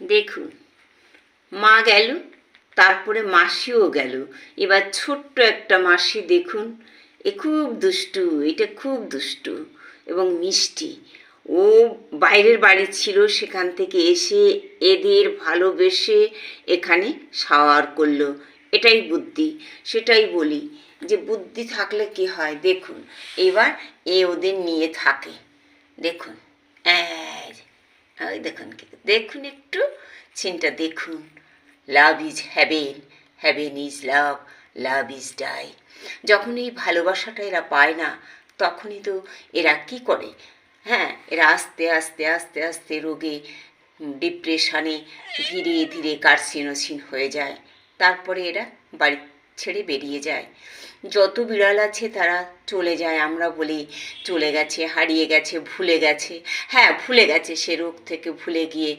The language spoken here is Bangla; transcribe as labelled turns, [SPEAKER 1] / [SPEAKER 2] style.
[SPEAKER 1] দেখুন, মা গেল, তারপরে মাসিও গেল। এবার ছোট্ট একটা মাসি দেখুন, এ খুব দুষ্টু, এটা খুব দুষ্টু এবং মিষ্টি। ও বাইরের বাড়ি ছিল, সেখান থেকে এসে এদের ভালোবেসে এখানে শাওয়ার করলো। এটাই বুদ্ধি। সেটাই বলি যে বুদ্ধি থাকলে কি হয়। দেখুন, এবার এ ওদের নিয়ে থাকে। দেখুন, ওই দেখুন, দেখুন একটু সিনটা দেখুন। Love is heaven, heaven is love, love is die. যখন এই ভালোবাসাটা এরা পায় না, তখনই তো এরা কি করে। হ্যাঁ, এরা আস্তে আস্তে আস্তে আস্তে রোগে, ডিপ্রেশনে ধীরে ধীরে কার্সিনোসিন হয়ে যায়। তারপরে এরা বাড়ি ছেড়ে বেরিয়ে যায়। যত বিড়াল আছে তারা চলে যায়। আমরা বলি চলে গেছে, হারিয়ে গেছে, ভুলে গেছে। হ্যাঁ, ভুলে গেছে, সে রোগ থেকে ভুলে গিয়ে